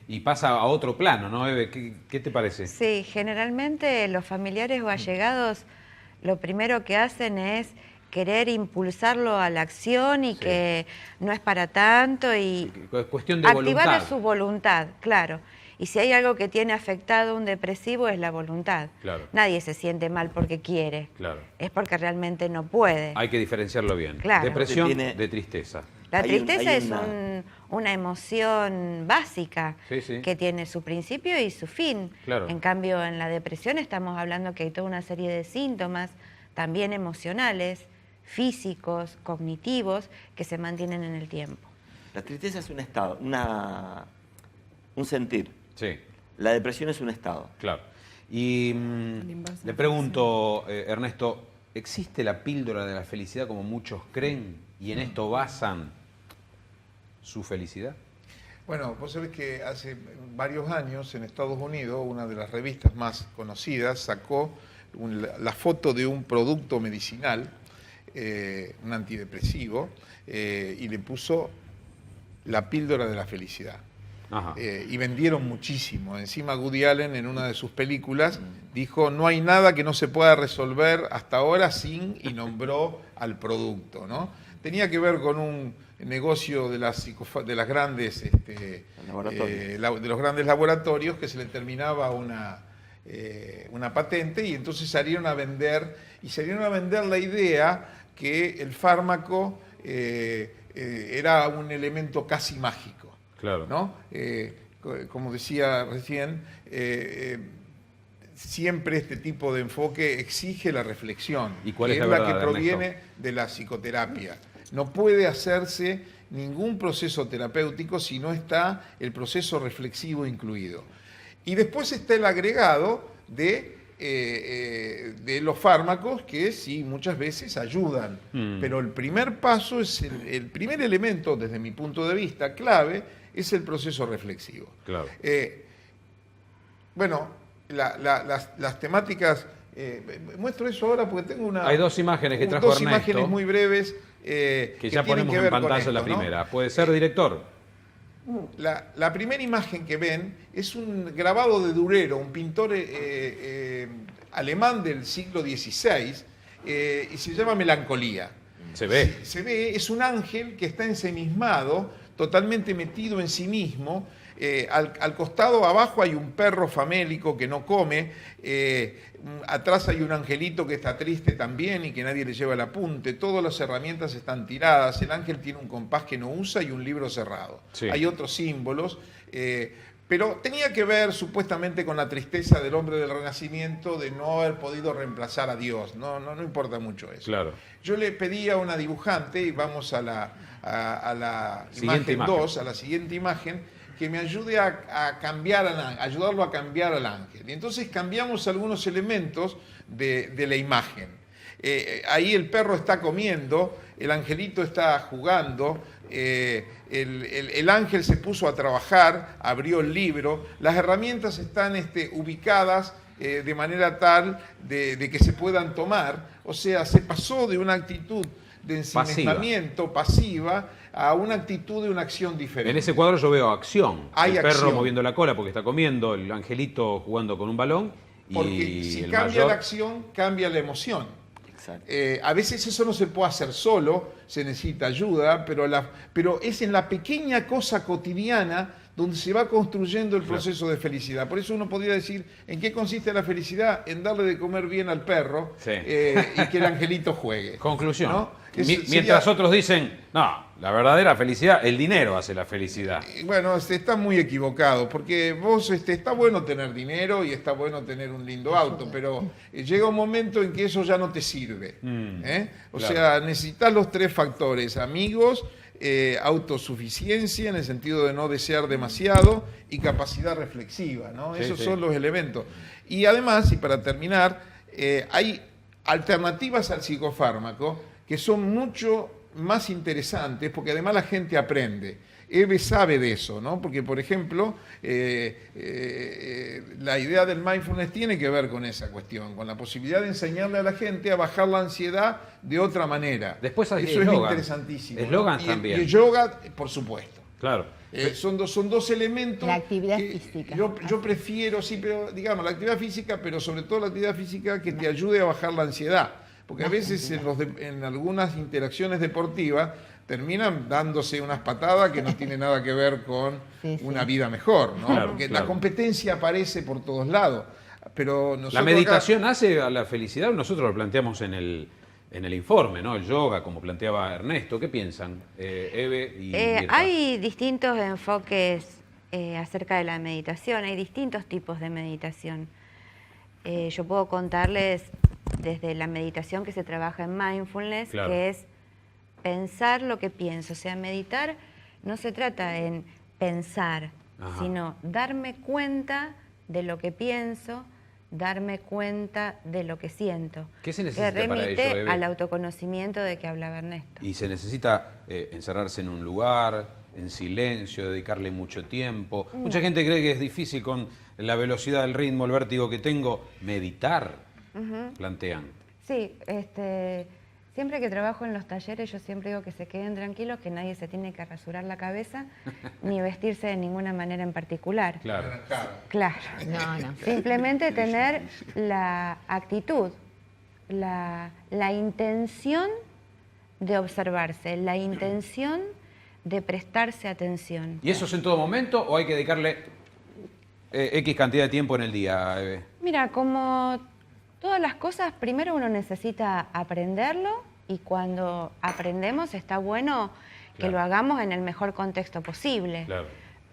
[SPEAKER 1] y pasa a otro plano, ¿no, Eve? ¿Qué te parece?
[SPEAKER 6] Sí, generalmente los familiares o allegados lo primero que hacen es querer impulsarlo a la acción y que no es para tanto y
[SPEAKER 1] Es cuestión de
[SPEAKER 6] activarle
[SPEAKER 1] voluntad.
[SPEAKER 6] su voluntad, claro. Y si hay algo que tiene afectado a un depresivo es la voluntad.
[SPEAKER 1] Claro.
[SPEAKER 6] Nadie se siente mal porque quiere.
[SPEAKER 1] Claro.
[SPEAKER 6] Es porque realmente no puede.
[SPEAKER 1] Hay que diferenciarlo bien.
[SPEAKER 6] Claro.
[SPEAKER 1] Depresión
[SPEAKER 4] Tiene-
[SPEAKER 1] de tristeza.
[SPEAKER 6] La
[SPEAKER 4] Hay
[SPEAKER 6] tristeza es
[SPEAKER 4] una-
[SPEAKER 6] una emoción básica
[SPEAKER 1] Sí.
[SPEAKER 6] que tiene su principio y su fin.
[SPEAKER 1] Claro.
[SPEAKER 6] En cambio, en la depresión estamos hablando que hay toda una serie de síntomas, también emocionales, físicos, cognitivos, que se mantienen en el tiempo.
[SPEAKER 4] La tristeza es un estado, un sentir.
[SPEAKER 1] Sí,
[SPEAKER 4] La depresión es un estado.
[SPEAKER 1] claro. Y
[SPEAKER 2] inverso
[SPEAKER 1] le pregunto, Ernesto, ¿existe la píldora de la felicidad como muchos creen y en esto basan su felicidad?
[SPEAKER 3] Bueno, vos sabés que hace varios años en Estados Unidos una de las revistas más conocidas sacó la foto de un producto medicinal, un antidepresivo, y le puso la píldora de la felicidad.
[SPEAKER 1] Ajá.
[SPEAKER 3] Y vendieron muchísimo. Encima Woody Allen en una de sus películas dijo, no hay nada que no se pueda resolver hasta ahora sin, y nombró al producto, ¿no? Tenía que ver con un negocio de las grandes, de los grandes laboratorios que se le terminaba una patente y entonces salieron a vender la idea que el fármaco era un elemento casi mágico.
[SPEAKER 1] Claro.
[SPEAKER 3] ¿No? Como decía recién, siempre este tipo de enfoque exige la reflexión,
[SPEAKER 1] ¿Y cuál
[SPEAKER 3] que
[SPEAKER 1] es la
[SPEAKER 3] la
[SPEAKER 1] verdad,
[SPEAKER 3] que proviene
[SPEAKER 1] Ernesto?
[SPEAKER 3] de la psicoterapia. No puede hacerse ningún proceso terapéutico si no está el proceso reflexivo incluido. Y después está el agregado de los fármacos que sí muchas veces ayudan, pero el primer paso es el primer elemento desde mi punto de vista clave es el proceso reflexivo.
[SPEAKER 1] Claro.
[SPEAKER 3] Bueno, las temáticas, muestro eso ahora porque tengo
[SPEAKER 1] Hay dos imágenes que trajo
[SPEAKER 3] dos
[SPEAKER 1] Ernesto,
[SPEAKER 3] imágenes muy breves
[SPEAKER 1] que ya
[SPEAKER 3] tienen
[SPEAKER 1] ponemos
[SPEAKER 3] que
[SPEAKER 1] en
[SPEAKER 3] ver con
[SPEAKER 1] pantalla la
[SPEAKER 3] esto, ¿no?
[SPEAKER 1] primera. ¿Puede ser, director?
[SPEAKER 3] La primera imagen que ven es un grabado de Durero, un pintor alemán del siglo XVI, y se llama Melancolía.
[SPEAKER 1] Se ve.
[SPEAKER 3] Se ve, es un ángel que está ensimismado, totalmente metido en sí mismo. Al costado abajo hay un perro famélico que no come, atrás hay un angelito que está triste también y que nadie le lleva el apunte, todas las herramientas están tiradas, el ángel tiene un compás que no usa y un libro cerrado.
[SPEAKER 1] Sí.
[SPEAKER 3] Hay otros símbolos, pero tenía que ver supuestamente con la tristeza del hombre del Renacimiento de no haber podido reemplazar a Dios, no importa mucho eso.
[SPEAKER 1] Claro.
[SPEAKER 3] Yo le pedí a una dibujante, y vamos a la
[SPEAKER 1] Siguiente
[SPEAKER 3] imagen
[SPEAKER 1] imagen.
[SPEAKER 3] 2, a la siguiente imagen, que me ayude a cambiar ayudarlo a cambiar al ángel. Y entonces cambiamos algunos elementos de la imagen. Ahí el perro está comiendo, el angelito está jugando, el ángel se puso a trabajar, abrió el libro, las herramientas están ubicadas de manera tal de que se puedan tomar, o sea, se pasó de una actitud de ensimismamiento pasiva a una actitud de una acción diferente.
[SPEAKER 1] En ese cuadro yo veo acción.
[SPEAKER 3] Hay
[SPEAKER 1] el perro
[SPEAKER 3] acción.
[SPEAKER 1] moviendo la cola porque está comiendo, el angelito jugando con un balón y
[SPEAKER 3] Porque si
[SPEAKER 1] el
[SPEAKER 3] cambia
[SPEAKER 1] mayor...
[SPEAKER 3] la acción, cambia la emoción.
[SPEAKER 4] Exacto.
[SPEAKER 3] A veces eso no se puede hacer solo, se necesita ayuda, pero es en la pequeña cosa cotidiana donde se va construyendo el proceso de felicidad. Por eso uno podría decir, ¿en qué consiste la felicidad? En darle de comer bien al perro
[SPEAKER 1] Sí.
[SPEAKER 3] y que el angelito juegue.
[SPEAKER 1] Conclusión.
[SPEAKER 3] ¿No?
[SPEAKER 1] Mientras otros dicen, no, la verdadera felicidad, el dinero hace la felicidad.
[SPEAKER 3] Bueno, está muy equivocado, porque vos está bueno tener dinero y está bueno tener un lindo auto, pero llega un momento en que eso ya no te sirve. O
[SPEAKER 1] claro.
[SPEAKER 3] sea, necesitas los tres factores, amigos, autosuficiencia en el sentido de no desear demasiado y capacidad reflexiva, ¿no?
[SPEAKER 1] Sí,
[SPEAKER 3] Esos
[SPEAKER 1] sí.
[SPEAKER 3] son los elementos. Y además, y para terminar, hay alternativas al psicofármaco que son mucho más interesantes porque además la gente aprende. Eve sabe de eso, ¿no? Porque, por ejemplo, la idea del mindfulness tiene que ver con esa cuestión, con la posibilidad de enseñarle a la gente a bajar la ansiedad de otra manera.
[SPEAKER 1] Después hay
[SPEAKER 3] eso es
[SPEAKER 1] eslogan.
[SPEAKER 3] interesantísimo.
[SPEAKER 1] Eslogans
[SPEAKER 3] Y
[SPEAKER 1] también.
[SPEAKER 3] el yoga, por supuesto.
[SPEAKER 1] Claro.
[SPEAKER 3] Son dos elementos.
[SPEAKER 7] La actividad
[SPEAKER 3] que
[SPEAKER 7] física.
[SPEAKER 3] Yo prefiero, sí, pero digamos, la actividad física, pero sobre todo la actividad física que te ayude a bajar la ansiedad. Porque a veces en algunas interacciones deportivas terminan dándose unas patadas que no tienen nada que ver con
[SPEAKER 7] Sí, sí.
[SPEAKER 3] una vida mejor, ¿no?
[SPEAKER 1] Claro,
[SPEAKER 3] Porque
[SPEAKER 1] claro.
[SPEAKER 3] la competencia aparece por todos lados. Pero nosotros
[SPEAKER 1] La meditación hace a la felicidad, nosotros lo planteamos en el informe, ¿no? El yoga, como planteaba Ernesto. ¿Qué piensan, Eve y Mirta?
[SPEAKER 6] Hay distintos enfoques acerca de la meditación, hay distintos tipos de meditación. Yo puedo contarles desde la meditación que se trabaja en mindfulness,
[SPEAKER 1] Claro.
[SPEAKER 6] que es pensar lo que pienso. O sea, meditar no se trata en pensar,
[SPEAKER 1] Ajá.
[SPEAKER 6] sino darme cuenta de lo que pienso, darme cuenta de lo que siento.
[SPEAKER 1] ¿Qué se necesita
[SPEAKER 6] que
[SPEAKER 1] para
[SPEAKER 6] remite
[SPEAKER 1] ello, Eve?
[SPEAKER 6] al autoconocimiento de que hablaba Ernesto.
[SPEAKER 1] Y se necesita encerrarse en un lugar, en silencio, dedicarle mucho tiempo. Mucha gente cree que es difícil con la velocidad del ritmo, el vértigo que tengo. Meditar, plantean.
[SPEAKER 6] Sí, siempre que trabajo en los talleres yo siempre digo que se queden tranquilos, que nadie se tiene que rasurar la cabeza ni vestirse de ninguna manera en particular.
[SPEAKER 1] Claro.
[SPEAKER 6] Claro.
[SPEAKER 7] No.
[SPEAKER 6] Simplemente tener la actitud, la intención de observarse, la intención de prestarse atención.
[SPEAKER 1] ¿Y eso es en todo momento o hay que dedicarle X cantidad de tiempo en el día, Eve?
[SPEAKER 6] Mira, como todas las cosas, primero uno necesita aprenderlo y cuando aprendemos está bueno que
[SPEAKER 1] Claro.
[SPEAKER 6] lo hagamos en el mejor contexto posible.
[SPEAKER 1] Claro.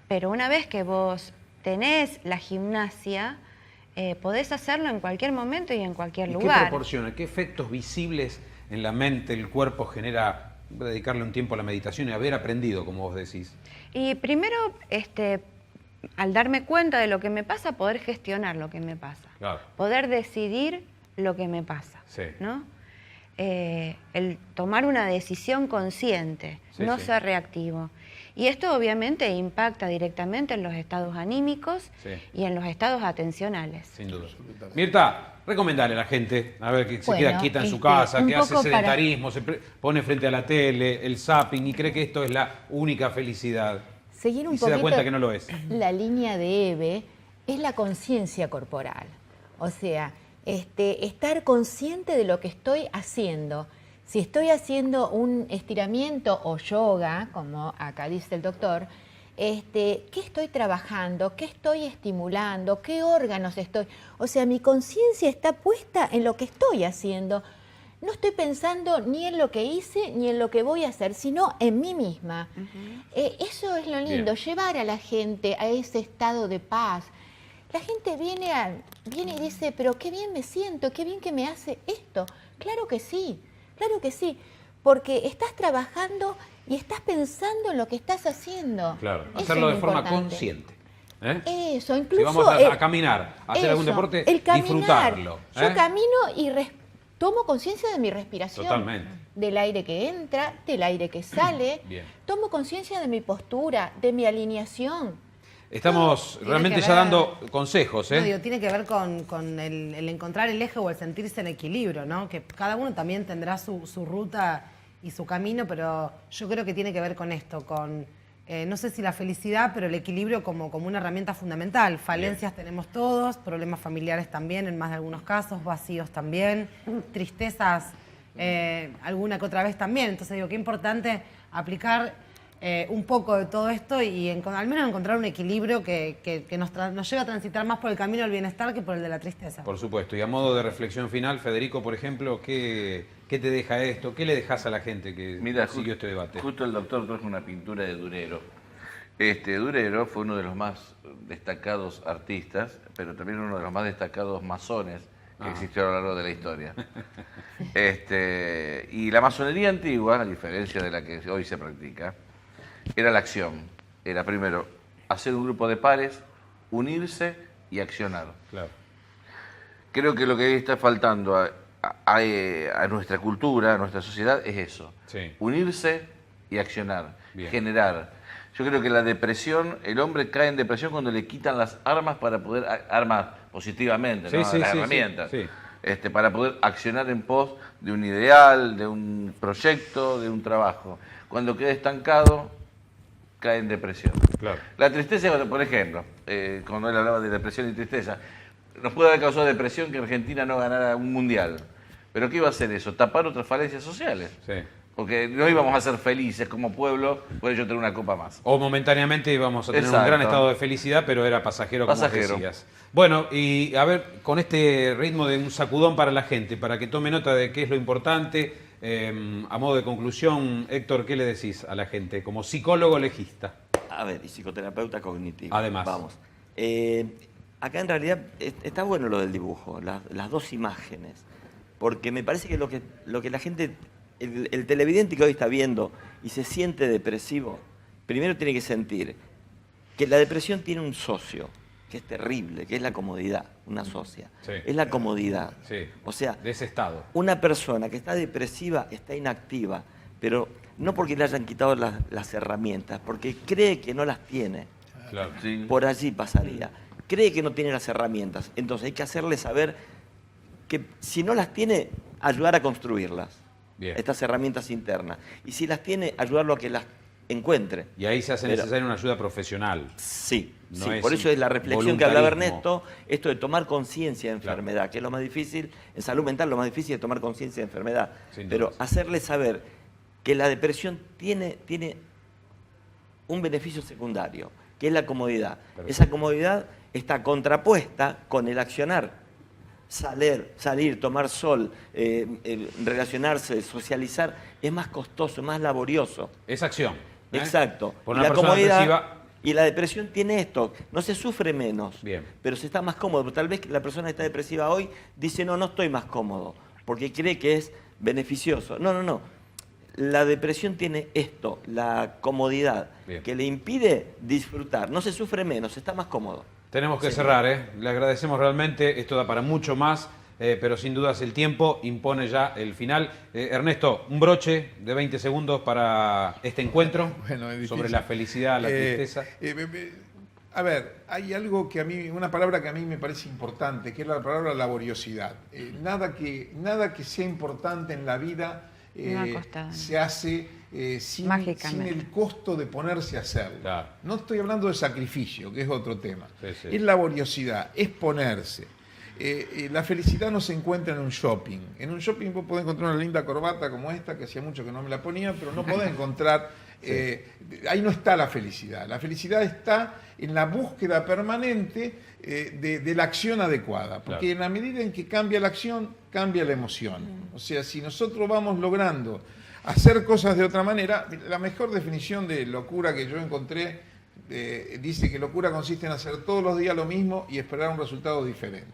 [SPEAKER 6] Pero una vez que vos tenés la gimnasia, podés hacerlo en cualquier momento y en cualquier
[SPEAKER 1] ¿Y qué
[SPEAKER 6] lugar.
[SPEAKER 1] proporciona? ¿Qué efectos visibles en la mente, el cuerpo genera dedicarle un tiempo a la meditación y haber aprendido, como vos decís?
[SPEAKER 6] Y primero, al darme cuenta de lo que me pasa, poder gestionar lo que me pasa.
[SPEAKER 1] Claro.
[SPEAKER 6] Poder decidir lo que me pasa.
[SPEAKER 1] Sí.
[SPEAKER 6] ¿No? El tomar una decisión consciente,
[SPEAKER 1] Sí,
[SPEAKER 6] no
[SPEAKER 1] sí.
[SPEAKER 6] ser reactivo. Y esto obviamente impacta directamente en los estados anímicos
[SPEAKER 1] Sí.
[SPEAKER 6] y en los estados atencionales.
[SPEAKER 1] Sin duda. Mirta, recomendale a la gente, a ver, que se
[SPEAKER 7] Bueno,
[SPEAKER 1] queda quieta en su casa,
[SPEAKER 7] un
[SPEAKER 1] que hace
[SPEAKER 7] poco para-
[SPEAKER 1] sedentarismo, pone frente a la tele, el zapping y cree que esto es la única felicidad.
[SPEAKER 7] Seguir un
[SPEAKER 1] Y se da
[SPEAKER 7] poquito
[SPEAKER 1] cuenta que no lo es.
[SPEAKER 7] La línea de Eve es la conciencia corporal. O sea, estar consciente de lo que estoy haciendo. Si estoy haciendo un estiramiento o yoga, como acá dice el doctor, ¿qué estoy trabajando? ¿Qué estoy estimulando? ¿Qué órganos estoy? O sea, mi conciencia está puesta en lo que estoy haciendo. No estoy pensando ni en lo que hice ni en lo que voy a hacer, sino en mí misma. Eso es lo lindo,
[SPEAKER 1] Bien.
[SPEAKER 7] llevar a la gente a ese estado de paz. La gente viene y dice, pero qué bien me siento, qué bien que me hace esto. Claro que sí, porque estás trabajando y estás pensando en lo que estás haciendo.
[SPEAKER 1] Claro,
[SPEAKER 7] Eso
[SPEAKER 1] hacerlo
[SPEAKER 7] es
[SPEAKER 1] de
[SPEAKER 7] lo
[SPEAKER 1] forma
[SPEAKER 7] importante.
[SPEAKER 1] consciente. ¿eh?
[SPEAKER 7] Eso,
[SPEAKER 1] Si
[SPEAKER 7] incluso...
[SPEAKER 1] vamos a caminar, a hacer algún
[SPEAKER 7] eso,
[SPEAKER 1] deporte,
[SPEAKER 7] el caminar.
[SPEAKER 1] disfrutarlo.
[SPEAKER 7] Yo
[SPEAKER 1] ¿eh?
[SPEAKER 7] camino y tomo conciencia de mi respiración.
[SPEAKER 1] Totalmente.
[SPEAKER 7] Del aire que entra, del aire que sale.
[SPEAKER 1] Bien.
[SPEAKER 7] Tomo conciencia de mi postura, de mi alineación.
[SPEAKER 1] Estamos
[SPEAKER 2] Tiene
[SPEAKER 1] realmente
[SPEAKER 2] que
[SPEAKER 1] ya
[SPEAKER 2] ver-
[SPEAKER 1] dando consejos, ¿eh?
[SPEAKER 2] No, digo, tiene que ver con el encontrar el eje o el sentirse en equilibrio, ¿no? Que cada uno también tendrá su ruta y su camino, pero yo creo que tiene que ver con esto, con, no sé si la felicidad, pero el equilibrio como una herramienta fundamental. Falencias tenemos todos, problemas familiares también, en más de algunos casos, vacíos también, tristezas alguna que otra vez también. Entonces digo, qué importante aplicar un poco de todo esto y al menos encontrar un equilibrio que nos lleve a transitar más por el camino del bienestar que por el de la tristeza.
[SPEAKER 1] Por supuesto. Y a modo de reflexión final, Federico, por ejemplo, ¿qué te deja esto? ¿Qué le dejas a la gente que
[SPEAKER 5] Mira,
[SPEAKER 1] siguió este debate?
[SPEAKER 5] Justo el doctor trajo una pintura de Durero. Durero fue uno de los más destacados artistas, pero también uno de los más destacados masones que existió a lo largo de la historia. Y la masonería antigua, a diferencia de la que hoy se practica, era la acción. Era primero hacer un grupo de pares, unirse y accionar.
[SPEAKER 1] Claro.
[SPEAKER 5] Creo que lo que está faltando a nuestra cultura, a nuestra sociedad, es eso.
[SPEAKER 1] Sí.
[SPEAKER 5] Unirse y accionar,
[SPEAKER 1] Bien.
[SPEAKER 5] generar. Yo creo que la depresión, el hombre cae en depresión cuando le quitan las armas para poder, armas positivamente,
[SPEAKER 1] Sí,
[SPEAKER 5] ¿no?
[SPEAKER 1] sí,
[SPEAKER 5] Las
[SPEAKER 1] sí,
[SPEAKER 5] herramientas,
[SPEAKER 1] sí.
[SPEAKER 5] Para poder accionar en pos de un ideal, de un proyecto, de un trabajo. Cuando queda estancado, cae en depresión.
[SPEAKER 1] Claro.
[SPEAKER 5] La tristeza, por ejemplo, cuando él hablaba de depresión y tristeza, nos puede haber causado depresión que Argentina no ganara un mundial. ¿Pero qué iba a hacer eso? Tapar otras falencias sociales.
[SPEAKER 1] Sí.
[SPEAKER 5] Porque no íbamos a ser felices como pueblo por ello tener una copa más.
[SPEAKER 1] O momentáneamente íbamos a tener un
[SPEAKER 5] Exacto.
[SPEAKER 1] gran estado de felicidad, pero era pasajero, como
[SPEAKER 5] Pasajero.
[SPEAKER 1] decías. Bueno, y a ver, con este ritmo de un sacudón para la gente, para que tome nota de qué es lo importante, a modo de conclusión, Héctor, ¿qué le decís a la gente como psicólogo legista?
[SPEAKER 4] A ver, y psicoterapeuta cognitivo.
[SPEAKER 1] Además.
[SPEAKER 4] Vamos. Acá en realidad está bueno lo del dibujo, las dos imágenes. Porque me parece que lo que la gente, el televidente que hoy está viendo y se siente depresivo, primero tiene que sentir que la depresión tiene un socio, que es terrible, que es la comodidad, una socia.
[SPEAKER 1] Sí.
[SPEAKER 4] Es la comodidad.
[SPEAKER 1] Sí.
[SPEAKER 4] O sea,
[SPEAKER 1] De ese estado.
[SPEAKER 4] una persona que está depresiva está inactiva, pero no porque le hayan quitado las herramientas, porque cree que no las tiene.
[SPEAKER 1] Claro.
[SPEAKER 5] Sí.
[SPEAKER 4] Por allí pasaría. Cree que no tiene las herramientas. Entonces hay que hacerle saber que si no las tiene, ayudar a construirlas.
[SPEAKER 1] Bien.
[SPEAKER 4] Estas herramientas internas. Y si las tiene, ayudarlo a que las encuentre.
[SPEAKER 1] Y ahí se hace
[SPEAKER 4] Pero-
[SPEAKER 1] necesaria una ayuda profesional.
[SPEAKER 4] Sí,
[SPEAKER 1] No
[SPEAKER 4] sí.
[SPEAKER 1] es
[SPEAKER 4] Por eso es la reflexión que hablaba
[SPEAKER 1] voluntarismo.
[SPEAKER 4] Ernesto, esto de tomar conciencia de enfermedad, que es lo más difícil, en salud mental lo más difícil es tomar conciencia de enfermedad.
[SPEAKER 1] Sin
[SPEAKER 4] Pero
[SPEAKER 1] dudas.
[SPEAKER 4] hacerle saber que la depresión tiene un beneficio secundario, que es la comodidad.
[SPEAKER 1] Perfecto.
[SPEAKER 4] Esa comodidad está contrapuesta con el accionar. Salir, tomar sol, relacionarse, socializar, es más costoso, más laborioso.
[SPEAKER 1] Es acción. ¿eh?
[SPEAKER 4] Exacto.
[SPEAKER 1] Por
[SPEAKER 4] Y
[SPEAKER 1] una
[SPEAKER 4] la
[SPEAKER 1] persona
[SPEAKER 4] comodidad
[SPEAKER 1] depresiva.
[SPEAKER 4] y la depresión tiene esto, no se sufre menos,
[SPEAKER 1] Bien.
[SPEAKER 4] pero se está más cómodo. Tal vez la persona que está depresiva hoy dice, no estoy más cómodo, porque cree que es beneficioso. No. La depresión tiene esto, la comodidad,
[SPEAKER 1] Bien.
[SPEAKER 4] que le impide disfrutar. No se sufre menos, se está más cómodo.
[SPEAKER 1] Tenemos que cerrar, ¿eh? Le agradecemos realmente, esto da para mucho más, pero sin dudas el tiempo impone ya el final. Ernesto, un broche de 20 segundos para este encuentro
[SPEAKER 3] Bueno, es
[SPEAKER 1] sobre
[SPEAKER 3] difícil.
[SPEAKER 1] la felicidad, la tristeza.
[SPEAKER 3] A ver, hay algo que a mí, una palabra que a mí me parece importante, que es la palabra laboriosidad. Nada que sea importante en la vida
[SPEAKER 6] No ha costado.
[SPEAKER 3] se hace sin
[SPEAKER 6] Mágicamente.
[SPEAKER 3] el costo de ponerse a hacerlo.
[SPEAKER 1] Claro.
[SPEAKER 3] No estoy hablando de sacrificio, que es otro tema.
[SPEAKER 1] Sí, sí.
[SPEAKER 3] Es laboriosidad, es ponerse. La felicidad no se encuentra en un shopping. En un shopping vos podés encontrar una linda corbata como esta, que hacía mucho que no me la ponía, pero no podés encontrar... ahí no está la felicidad. La felicidad está en la búsqueda permanente de la acción adecuada. Porque
[SPEAKER 1] Claro.
[SPEAKER 3] en la medida en que cambia la acción, cambia la emoción. O sea, si nosotros vamos logrando hacer cosas de otra manera, la mejor definición de locura que yo encontré dice que locura consiste en hacer todos los días lo mismo y esperar un resultado diferente.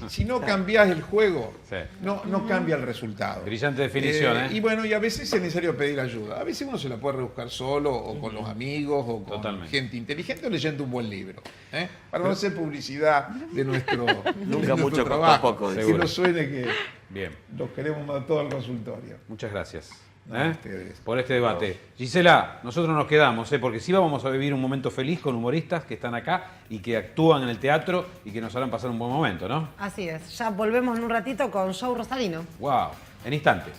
[SPEAKER 3] Si no cambiás el juego,
[SPEAKER 1] Sí.
[SPEAKER 3] no cambia el resultado.
[SPEAKER 1] Brillante definición, ¿eh?
[SPEAKER 3] Y bueno, y a veces es necesario pedir ayuda. A veces uno se la puede rebuscar solo, o con los amigos, o con
[SPEAKER 1] Totalmente.
[SPEAKER 3] gente inteligente, o leyendo un buen libro. Para no hacer publicidad de nuestro,
[SPEAKER 4] Nunca
[SPEAKER 3] de
[SPEAKER 4] mucho,
[SPEAKER 3] nuestro
[SPEAKER 4] poco a
[SPEAKER 3] trabajo.
[SPEAKER 4] poco,
[SPEAKER 3] Que
[SPEAKER 1] seguro.
[SPEAKER 3] no suene que
[SPEAKER 1] Bien,
[SPEAKER 3] los queremos más todo al consultorio.
[SPEAKER 1] muchas gracias.
[SPEAKER 3] A ustedes.
[SPEAKER 1] Por este debate. Gisela, nosotros nos quedamos, porque sí vamos a vivir un momento feliz con humoristas que están acá y que actúan en el teatro y que nos harán pasar un buen momento, ¿no?
[SPEAKER 2] Así es. Ya volvemos en un ratito con Show Rosalino.
[SPEAKER 1] ¡Wow! En instantes.